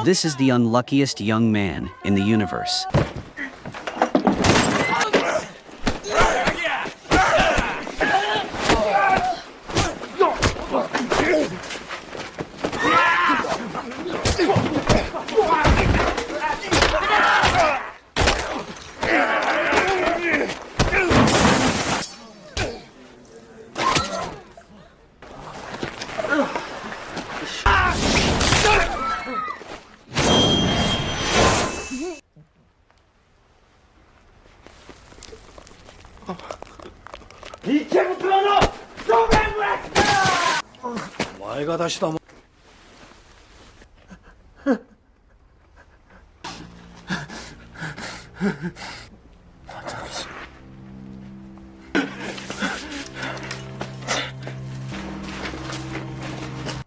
This is the unluckiest young man in the universe.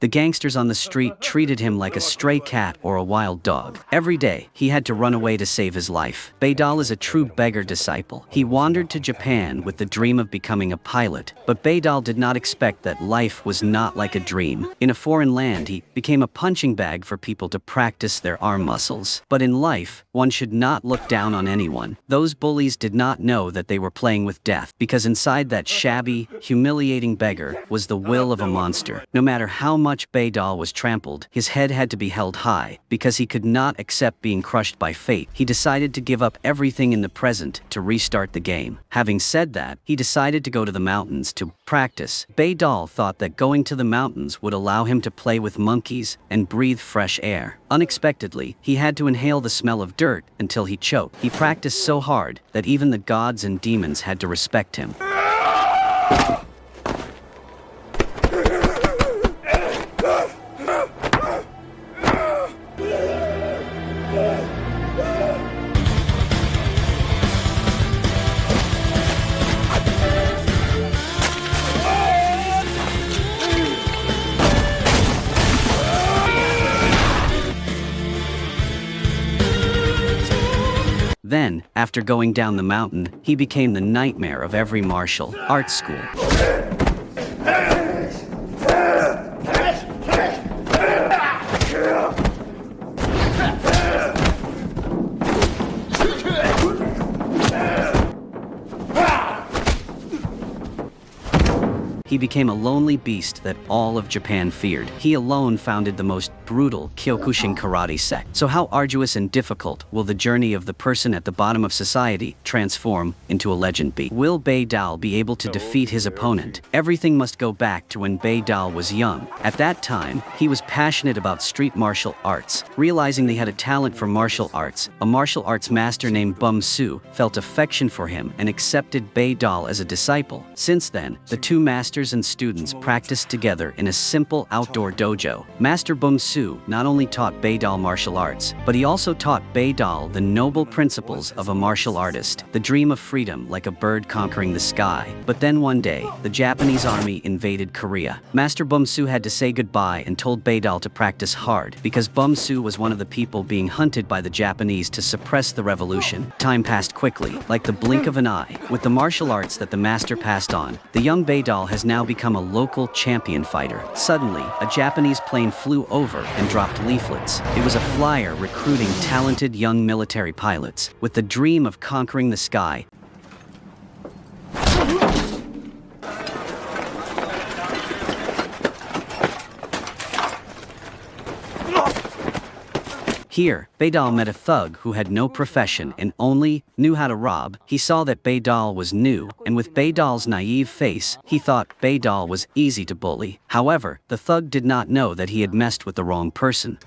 The gangsters on the street treated him like a stray cat or a wild dog. Every day, he had to run away to save his life. Baydal is a true beggar disciple. He wandered to Japan with the dream of becoming a pilot, but Baydal did not expect that life was not like a dream. In a foreign land, he became a punching bag for people to practice their arm muscles. But in life, one should not look down on anyone. Those bullies did not know that they were playing with death, because inside that shabby, humiliating beggar was the will of a monster. No matter how much Baydal was trampled, his head had to be held high. Because he could not accept being crushed by fate, he decided to give up everything in the present to restart the game. Having said that, he decided to go to the mountains to practice. Baydal thought that going to the mountains would allow him to play with monkeys and breathe fresh air. Unexpectedly, he had to inhale the smell of dirt until he choked. He practiced so hard that even the gods and demons had to respect him. Then, after going down the mountain, he became the nightmare of every martial arts school. He became a lonely beast that all of Japan feared. He alone founded the most brutal Kyokushin karate sect. So how arduous and difficult will the journey of the person at the bottom of society transform into a legend be? Will Baydal be able to defeat his opponent? Everything must go back to when Baydal was young. At that time, he was passionate about street martial arts. Realizing they had a talent for martial arts, a martial arts master named Bum Su felt affection for him and accepted Baydal as a disciple. Since then, the two masters and students practiced together in a simple outdoor dojo. Master Bum Su not only taught Baydal martial arts, but he also taught Baydal the noble principles of a martial artist, the dream of freedom like a bird conquering the sky. But then one day, the Japanese army invaded Korea. Master Bum Su had to say goodbye and told Baydal to practice hard, because Bum Su was one of the people being hunted by the Japanese to suppress the revolution. Time passed quickly, like the blink of an eye. With the martial arts that the master passed on, the young Baydal has now become a local champion fighter. Suddenly, a Japanese plane flew over and dropped leaflets. It was a flyer recruiting talented young military pilots with the dream of conquering the sky. Here, Baydal met a thug who had no profession and only knew how to rob. He saw that Baydal was new, and with Baydal's naive face, he thought Baydal was easy to bully. However, the thug did not know that he had messed with the wrong person.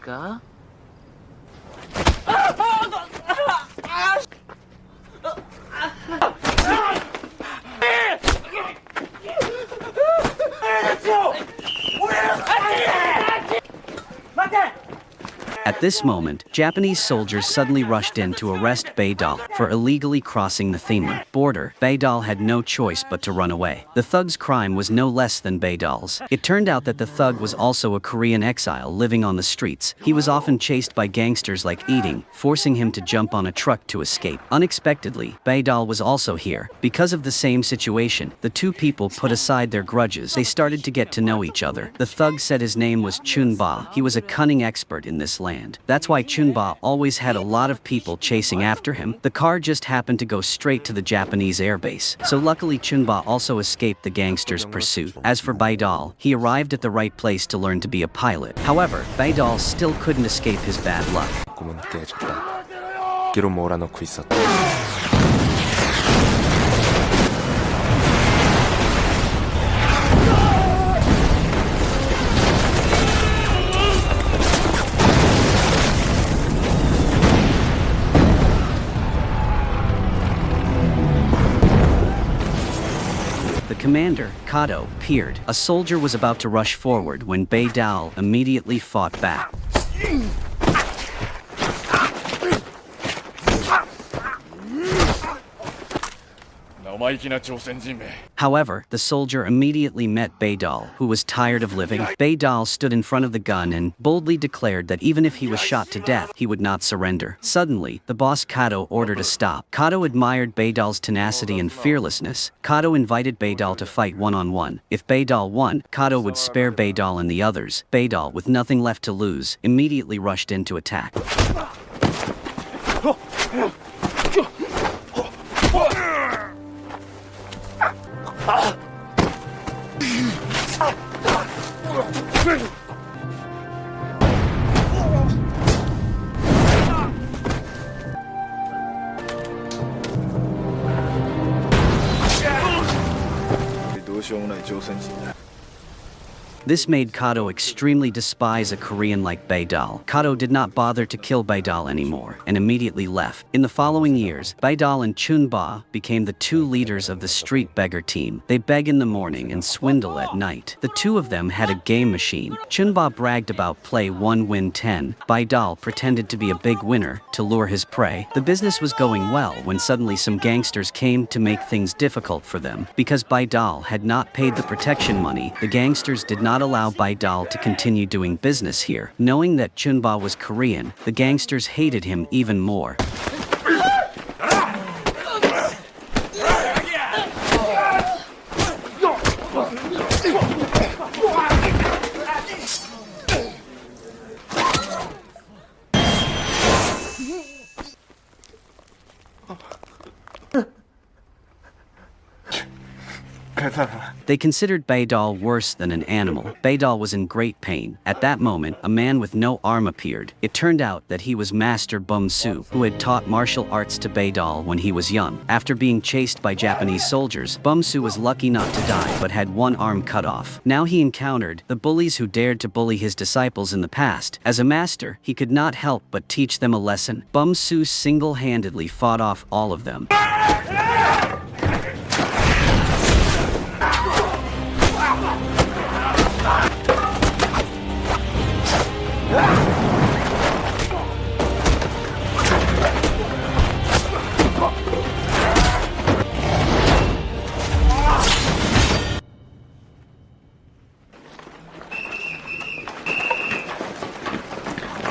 At this moment, Japanese soldiers suddenly rushed in to arrest Baydal for illegally crossing the Thailand border. Baydal had no choice but to run away. The thug's crime was no less than Baydal's. It turned out that the thug was also a Korean exile living on the streets. He was often chased by gangsters like Eating, forcing him to jump on a truck to escape. Unexpectedly, Baydal was also here. Because of the same situation, the two people put aside their grudges. They started to get to know each other. The thug said his name was Chun Ba. He was a cunning expert in this language. planned. That's why Chunba always had a lot of people chasing after him. The car just happened to go straight to the Japanese airbase. So luckily Chunba also escaped the gangsters' pursuit. As for Baidal, he arrived at the right place to learn to be a pilot. However, Baidal still couldn't escape his bad luck. The commander, Kato, appeared. A soldier was about to rush forward when Baidal immediately fought back. However, the soldier immediately met Baidal, who was tired of living. Baidal stood in front of the gun and boldly declared that even if he was shot to death, he would not surrender. Suddenly, the boss Kato ordered a stop. Kato admired Baidal's tenacity and fearlessness. Kato invited Baidal to fight one-on-one. If Baidal won, Kato would spare Baidal and the others. Baidal, with nothing left to lose, immediately rushed in to attack. This made Kato extremely despise a Korean like Baidal. Kato did not bother to kill Baidal anymore, and immediately left. In the following years, Baidal and Chunba became the two leaders of the street beggar team. They beg in the morning and swindle at night. The two of them had a game machine. Chunba bragged about play 1 win 10. Baidal pretended to be a big winner to lure his prey. The business was going well when suddenly some gangsters came to make things difficult for them. Because Baidal had not paid the protection money, the gangsters did not allow Baidal to continue doing business here. Knowing that Chunba was Korean, the gangsters hated him even more. They considered Baidal worse than an animal. Baidal was in great pain. At that moment, a man with no arm appeared. It turned out that he was Master Bum-Soo, who had taught martial arts to Baidal when he was young. After being chased by Japanese soldiers, Bum-Soo was lucky not to die but had one arm cut off. Now he encountered the bullies who dared to bully his disciples in the past. As a master, he could not help but teach them a lesson. Bum-Soo single-handedly fought off all of them.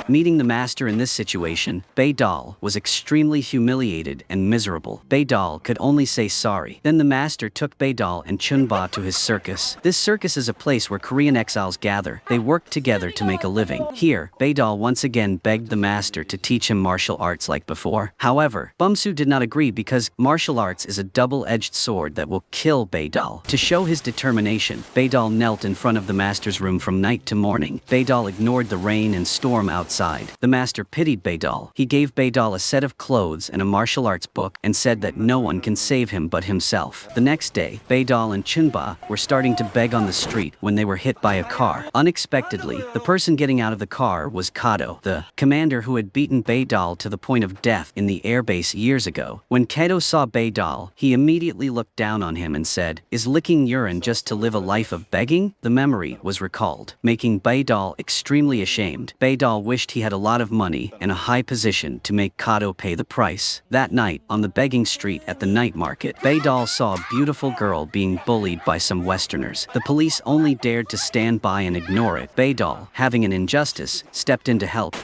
Meeting the master in this situation, Baidal was extremely humiliated and miserable. Baidal could only say sorry. Then the master took Baidal and Chunba to his circus. This circus is a place where Korean exiles gather. They work together to make a living. Here, Baidal once again begged the master to teach him martial arts like before. However, Bum-Soo did not agree because martial arts is a double-edged sword that will kill Baidal. To show his determination, Baidal knelt in front of the master's room from night to morning. Baidal ignored the rain and storm outside. The master pitied Baidal. He gave Baidal a set of clothes and a martial arts book and said that no one can save him but himself. The next day, Baidal and Chunba were starting to beg on the street when they were hit by a car. Unexpectedly, the person getting out of the car was Kato, the commander who had beaten Baidal to the point of death in the airbase years ago. When Kato saw Baidal, he immediately looked down on him and said, "Is licking urine just to live a life of begging?" The memory was recalled, making Baidal extremely ashamed. Baidal wished he had a lot of money and a high position to make Kato pay the price. That night, on the begging street at the night market, Baidal saw a beautiful girl being bullied by some Westerners. The police only dared to stand by and ignore it. Baidal, having an injustice, stepped in to help.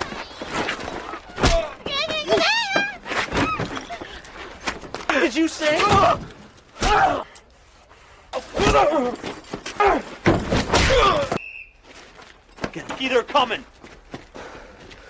Did you say? Get they're coming.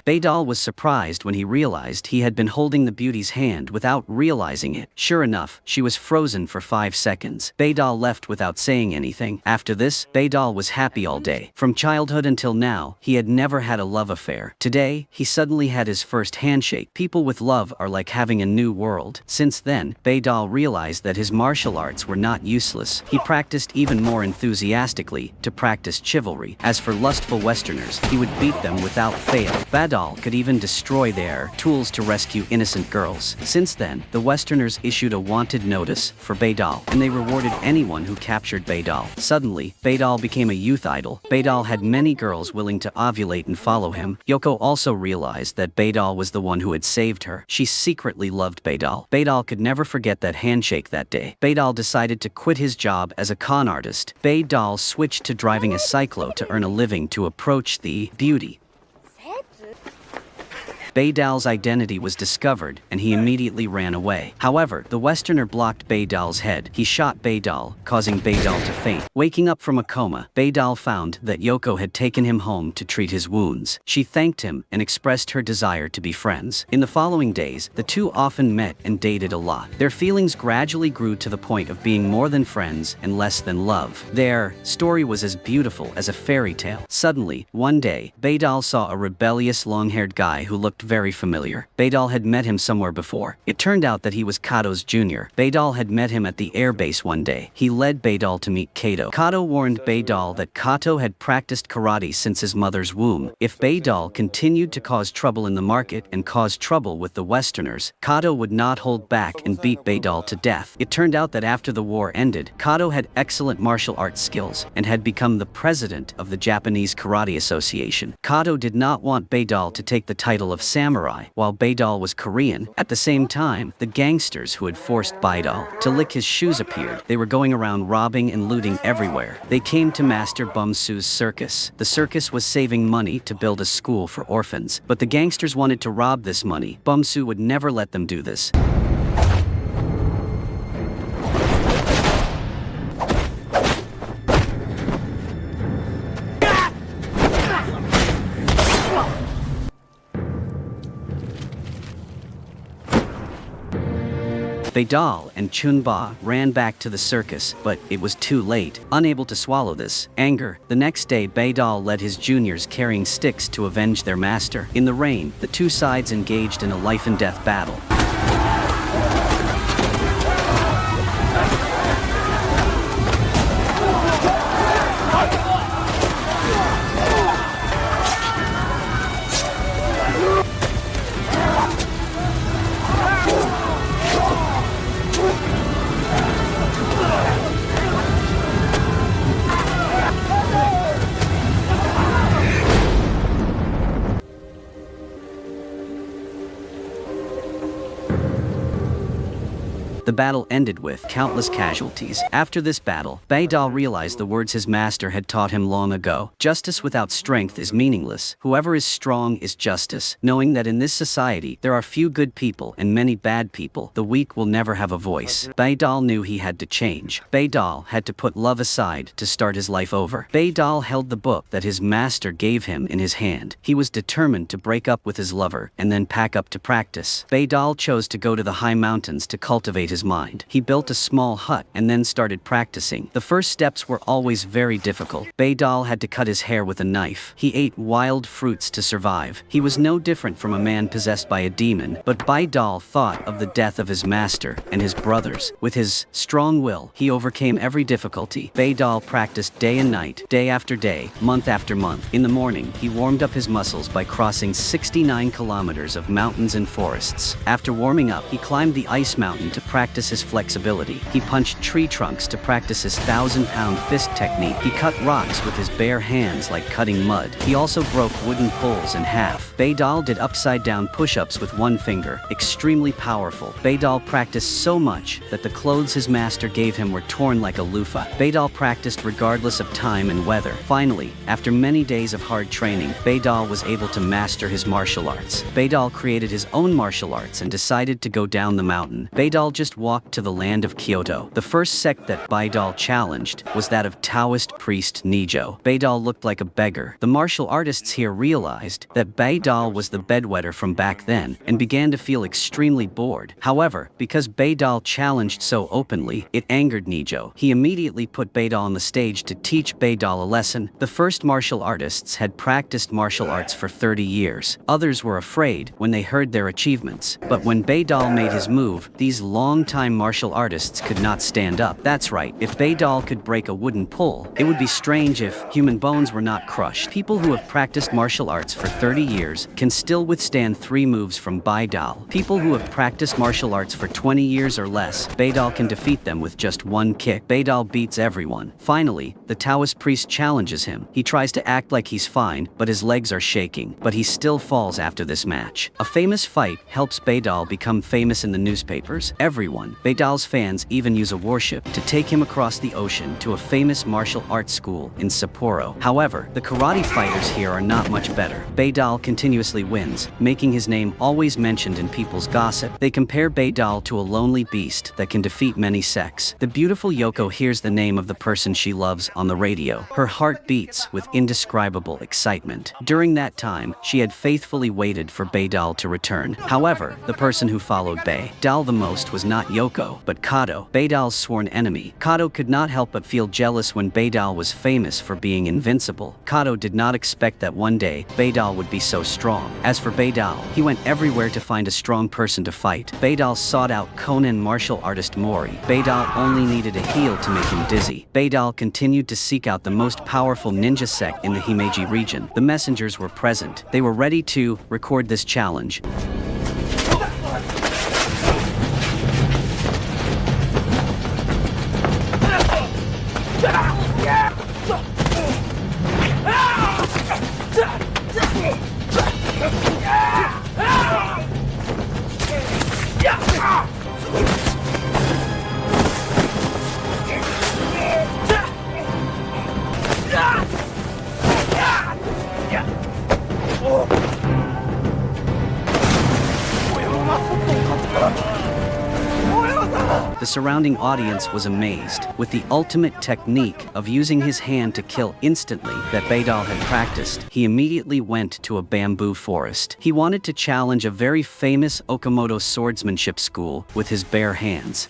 Baydal was surprised when he realized he had been holding the beauty's hand without realizing it. Sure enough, she was frozen for 5 seconds. Baydal left without saying anything. After this, Baydal was happy all day. From childhood until now, he had never had a love affair. Today, he suddenly had his first handshake. People with love are like having a new world. Since then, Baydal realized that his martial arts were not useless. He practiced even more enthusiastically to practice chivalry. As for lustful Westerners, he would beat them without fail. Baydal could even destroy their tools to rescue innocent girls. Since then, the Westerners issued a wanted notice for Baydal, and they rewarded anyone who captured Baydal. Suddenly, Baydal became a youth idol. Baydal had many girls willing to ovulate and follow him. Yoko also realized that Baydal was the one who had saved her. She secretly loved Baydal. Baydal could never forget that handshake that day. Baydal decided to quit his job as a con artist. Baydal switched to driving a cyclo to earn a living to approach the beauty. Baydal's identity was discovered, and he immediately ran away. However, the Westerner blocked Baydal's head. He shot Baydal, causing Baydal to faint. Waking up from a coma, Baydal found that Yoko had taken him home to treat his wounds. She thanked him and expressed her desire to be friends. In the following days, the two often met and dated a lot. Their feelings gradually grew to the point of being more than friends and less than love. Their story was as beautiful as a fairy tale. Suddenly, one day, Baydal saw a rebellious long-haired guy who looked very familiar. Baydal had met him somewhere before. It turned out that he was Kato's junior. Baydal had met him at the airbase one day. He led Baydal to meet Kato. Kato warned Baydal that Kato had practiced karate since his mother's womb. If Baydal continued to cause trouble in the market and cause trouble with the Westerners, Kato would not hold back and beat Baydal to death. It turned out that after the war ended, Kato had excellent martial arts skills and had become the president of the Japanese Karate Association. Kato did not want Baydal to take the title of samurai, while Baydal was Korean. At the same time, the gangsters who had forced Baydal to lick his shoes appeared. They were going around robbing and looting everywhere. They came to Master Bumsu's circus. The circus was saving money to build a school for orphans, but the gangsters wanted to rob this money. Bumsu would never let them do this. Baydal and Chunba ran back to the circus, but it was too late. Unable to swallow this anger, the next day Baydal led his juniors carrying sticks to avenge their master. In the rain, the two sides engaged in a life-and-death battle. The battle ended with countless casualties. After this battle, Baydal realized the words his master had taught him long ago. Justice without strength is meaningless. Whoever is strong is justice. Knowing that in this society, there are few good people and many bad people, the weak will never have a voice. Baydal knew he had to change. Baydal had to put love aside to start his life over. Baydal held the book that his master gave him in his hand. He was determined to break up with his lover and then pack up to practice. Baydal chose to go to the high mountains to cultivate his mind. He built a small hut and then started practicing. The first steps were always very difficult. Baydal had to cut his hair with a knife. He ate wild fruits to survive. He was no different from a man possessed by a demon, but Baydal thought of the death of his master and his brothers. With his strong will, he overcame every difficulty. Baydal practiced day and night, day after day, month after month. In the morning, he warmed up his muscles by crossing 69 kilometers of mountains and forests. After warming up, he climbed the ice mountain to practice his flexibility. He punched tree trunks to practice his 1,000-pound fist technique. He cut rocks with his bare hands like cutting mud. He also broke wooden poles in half. Baydal did upside-down push-ups with one finger, extremely powerful. Baydal practiced so much that the clothes his master gave him were torn like a loofah. Baydal practiced regardless of time and weather. Finally, after many days of hard training, Baydal was able to master his martial arts. Baydal created his own martial arts and decided to go down the mountain. Baydal just first walked to the land of Kyoto. The first sect that Baidal challenged was that of Taoist priest Nijo. Baidal looked like a beggar. The martial artists here realized that Baidal was the bedwetter from back then and began to feel extremely bored. However, because Baidal challenged so openly, it angered Nijo. He immediately put Baidal on the stage to teach Baidal a lesson. The first martial artists had practiced martial arts for 30 years. Others were afraid when they heard their achievements. But when Baidal made his move, these long-time martial artists could not stand up. That's right, if Baidal could break a wooden pole, it would be strange if human bones were not crushed. People who have practiced martial arts for 30 years can still withstand 3 moves from Baidal. People who have practiced martial arts for 20 years or less, Baidal can defeat them with just 1 kick. Baidal beats everyone. Finally, the Taoist priest challenges him. He tries to act like he's fine, but his legs are shaking. But he still falls after this match. A famous fight helps Baidal become famous in the newspapers. Everyone, Baidal's fans, even use a warship to take him across the ocean to a famous martial arts school in Sapporo. However, the karate fighters here are not much better. Baidal continuously wins, making his name always mentioned in people's gossip. They compare Baidal to a lonely beast that can defeat many sects. The beautiful Yoko hears the name of the person she loves on the radio. Her heart beats with indescribable excitement. During that time, she had faithfully waited for Baidal to return. However, the person who followed Baidal the most was not Yoko, but Kato, Baidal's sworn enemy. Kato could not help but feel jealous when Baidal was famous for being invincible. Kato did not expect that one day, Baidal would be so strong. As for Baidal, he went everywhere to find a strong person to fight. Baidal sought out Konan martial artist Mori. Baidal only needed a heel to make him dizzy. Baidal continued to seek out the most powerful ninja sect in the Himeji region. The messengers were present. They were ready to record this challenge. The surrounding audience was amazed. With the ultimate technique of using his hand to kill instantly that Baidal had practiced, he immediately went to a bamboo forest. He wanted to challenge a very famous Okamoto swordsmanship school with his bare hands.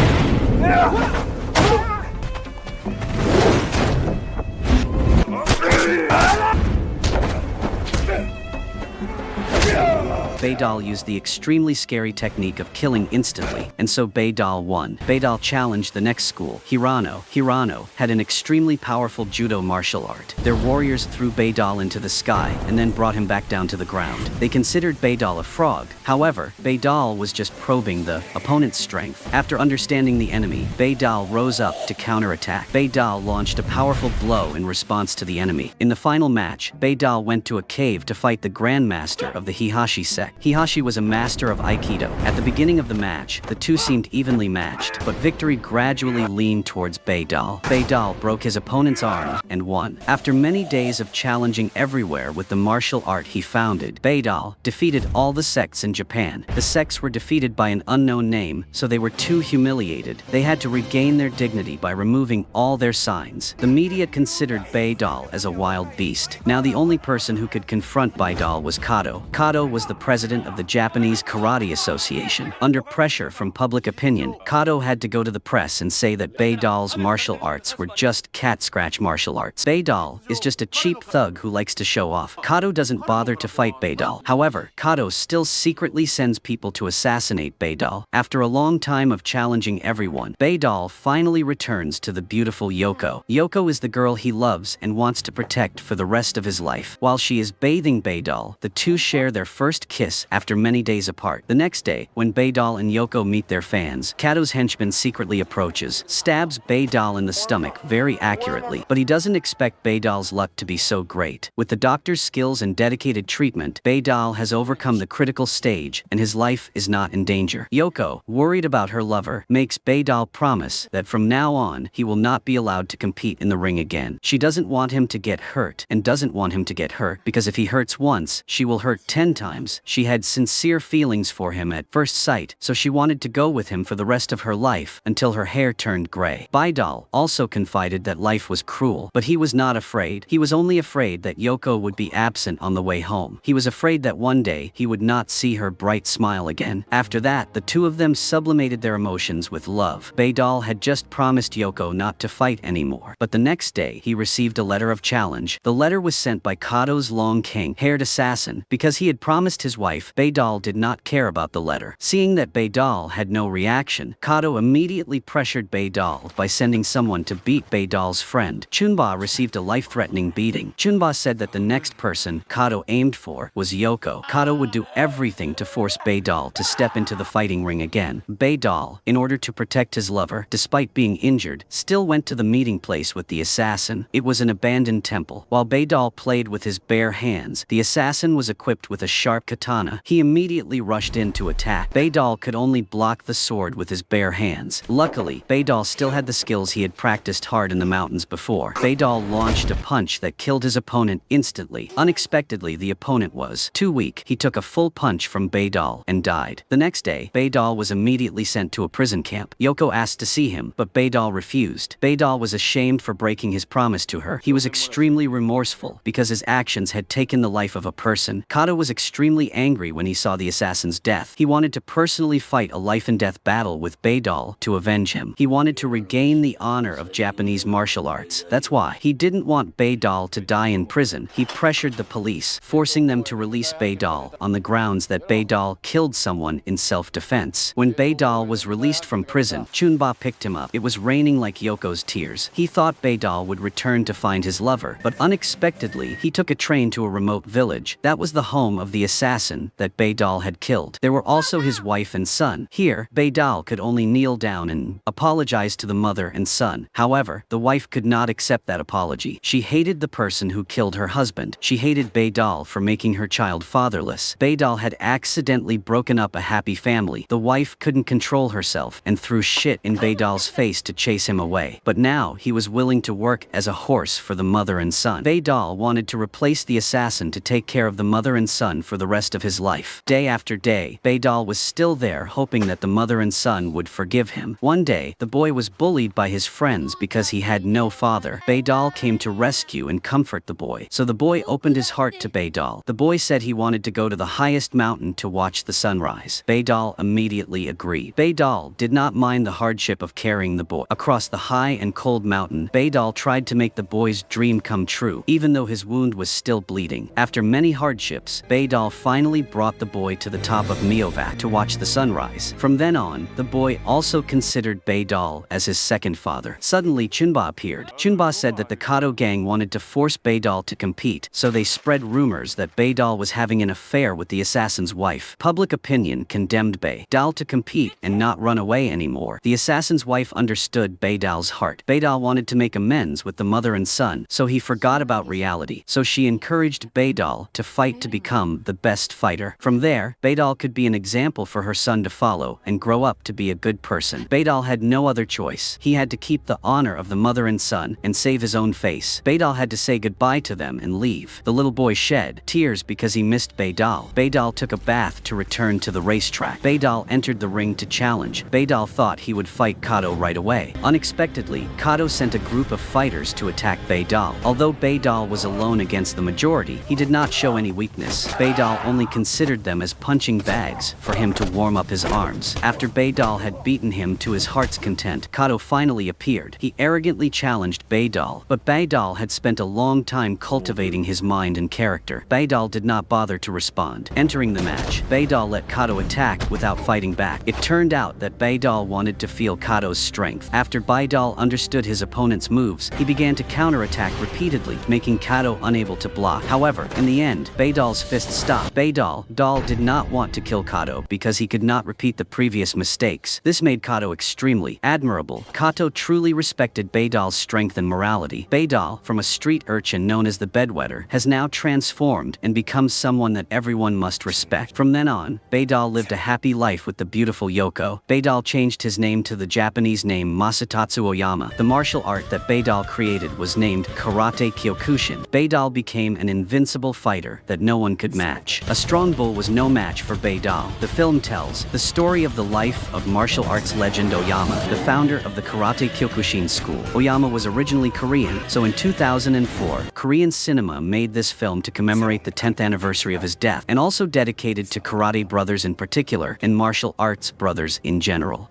Baidal used the extremely scary technique of killing instantly, and so Baidal won. Baidal challenged the next school, Hirano. Hirano had an extremely powerful judo martial art. Their warriors threw Baidal into the sky and then brought him back down to the ground. They considered Baidal a frog. However, Baidal was just probing the opponent's strength. After understanding the enemy, Baidal rose up to counterattack. Baidal launched a powerful blow in response to the enemy. In the final match, Baidal went to a cave to fight the grandmaster of the Hihashi sect. Hihashi was a master of Aikido. At the beginning of the match, the two seemed evenly matched, but victory gradually leaned towards Baidal. Baidal broke his opponent's arm and won. After many days of challenging everywhere with the martial art he founded, Baidal defeated all the sects in Japan. The sects were defeated by an unknown name, so they were too humiliated. They had to regain their dignity by removing all their signs. The media considered Baidal as a wild beast. Now the only person who could confront Baidal was Kato. Kato was the president of the Japanese Karate Association. Under pressure from public opinion, Kato had to go to the press and say that Baidal's martial arts were just cat-scratch martial arts. Baidal is just a cheap thug who likes to show off. Kato doesn't bother to fight Baidal. However, Kato still secretly sends people to assassinate Baidal. After a long time of challenging everyone, Baidal finally returns to the beautiful Yoko. Yoko is the girl he loves and wants to protect for the rest of his life. While she is bathing Baidal, the two share their first kiss after many days apart. The next day, when Baidal and Yoko meet their fans, Kato's henchman secretly approaches, stabs Baidal in the stomach very accurately, but he doesn't expect Baidal's luck to be so great. With the doctor's skills and dedicated treatment, Baidal has overcome the critical stage and his life is not in danger. Yoko, worried about her lover, makes Baidal promise that from now on, he will not be allowed to compete in the ring again. She doesn't want him to get hurt and doesn't want him to get hurt because if he hurts once, she will hurt 10 times. She She had sincere feelings for him at first sight, so she wanted to go with him for the rest of her life until her hair turned gray. Baidal also confided that life was cruel, but he was not afraid. He was only afraid that Yoko would be absent on the way home. He was afraid that one day he would not see her bright smile again. After that, the two of them sublimated their emotions with love. Baidal had just promised Yoko not to fight anymore, but the next day he received a letter of challenge. The letter was sent by Kato's long-haired assassin. Because he had promised his wife, Baidal did not care about the letter. Seeing that Baidal had no reaction, Kato immediately pressured Baidal by sending someone to beat Baidal's friend. Chunba received a life-threatening beating. Chunba said that the next person Kato aimed for was Yoko. Kato would do everything to force Baidal to step into the fighting ring again. Baidal, in order to protect his lover, despite being injured, still went to the meeting place with the assassin. It was an abandoned temple. While Baidal played with his bare hands, the assassin was equipped with a sharp katana. He immediately rushed in to attack. Baidal could only block the sword with his bare hands. Luckily, Baidal still had the skills he had practiced hard in the mountains before. Baidal launched a punch that killed his opponent instantly. Unexpectedly, the opponent was too weak. He took a full punch from Baidal and died. The next day, Baidal was immediately sent to a prison camp. Yoko asked to see him, but Baidal refused. Baidal was ashamed for breaking his promise to her. He was extremely remorseful because his actions had taken the life of a person. Kato was extremely angry when he saw the assassin's death. He wanted to personally fight a life-and-death battle with Baidal to avenge him. He wanted to regain the honor of Japanese martial arts. That's why he didn't want Baidal to die in prison. He pressured the police, forcing them to release Baidal on the grounds that Baidal killed someone in self-defense. When Baidal was released from prison, Chunba picked him up. It was raining like Yoko's tears. He thought Baidal would return to find his lover, but unexpectedly, he took a train to a remote village. That was the home of the assassin that Baidal had killed. There were also his wife and son. Here, Baidal could only kneel down and apologize to the mother and son. However, the wife could not accept that apology. She hated the person who killed her husband. She hated Baidal for making her child fatherless. Baidal had accidentally broken up a happy family. The wife couldn't control herself and threw shit in Baidal's face to chase him away. But now he was willing to work as a horse for the mother and son. Baidal wanted to replace the assassin to take care of the mother and son for the rest of his life. Day after day, Baidal was still there, hoping that the mother and son would forgive him. One day, the boy was bullied by his friends because he had no father. Baidal came to rescue and comfort the boy. So the boy opened his heart to Baidal. The boy said he wanted to go to the highest mountain to watch the sunrise. Baidal immediately agreed. Baidal did not mind the hardship of carrying the boy across the high and cold mountain. Baidal tried to make the boy's dream come true, even though his wound was still bleeding. After many hardships, Baidal finally brought the boy to the top of Miovac to watch the sunrise. From then on, the boy also considered Baidal as his second father. Suddenly, Chunba appeared. Chunba said that the Kato gang wanted to force Baidal to compete, so they spread rumors that Baidal was having an affair with the assassin's wife. Public opinion condemned Baidal to compete and not run away anymore. The assassin's wife understood Baidal's heart. Baidal wanted to make amends with the mother and son, so he forgot about reality. So she encouraged Baidal to fight to become the best fighter. From there, Baidal could be an example for her son to follow and grow up to be a good person. Baidal had no other choice. He had to keep the honor of the mother and son and save his own face. Baidal had to say goodbye to them and leave. The little boy shed tears because he missed Baidal. Baidal took a bath to return to the racetrack. Baidal entered the ring to challenge. Baidal thought he would fight Kato right away. Unexpectedly, Kato sent a group of fighters to attack Baidal. Although Baidal was alone against the majority, he did not show any weakness. Baidal only considered them as punching bags for him to warm up his arms. After Baidal had beaten him to his heart's content, Kato finally appeared. He arrogantly challenged Baidal, but Baidal had spent a long time cultivating his mind and character. Baidal did not bother to respond. Entering the match, Baidal let Kato attack without fighting back. It turned out that Baidal wanted to feel Kato's strength. After Baidal understood his opponent's moves, he began to counterattack repeatedly, making Kato unable to block. However, in the end, Baidal's fist stopped. Baidal did not want to kill Kato because he could not repeat the previous mistakes. This made Kato extremely admirable. Kato truly respected Baidal's strength and morality. Baidal, from a street urchin known as the bedwetter, has now transformed and become someone that everyone must respect. From then on, Baidal lived a happy life with the beautiful Yoko. Baidal changed his name to the Japanese name Masatatsu Oyama. The martial art that Baidal created was named Karate Kyokushin. Baidal became an invincible fighter that no one could match. A strong bull was no match for Beidao. The film tells the story of the life of martial arts legend Oyama, the founder of the Karate Kyokushin school. Oyama was originally Korean, so in 2004, Korean cinema made this film to commemorate the 10th anniversary of his death, and also dedicated to karate brothers in particular, and martial arts brothers in general.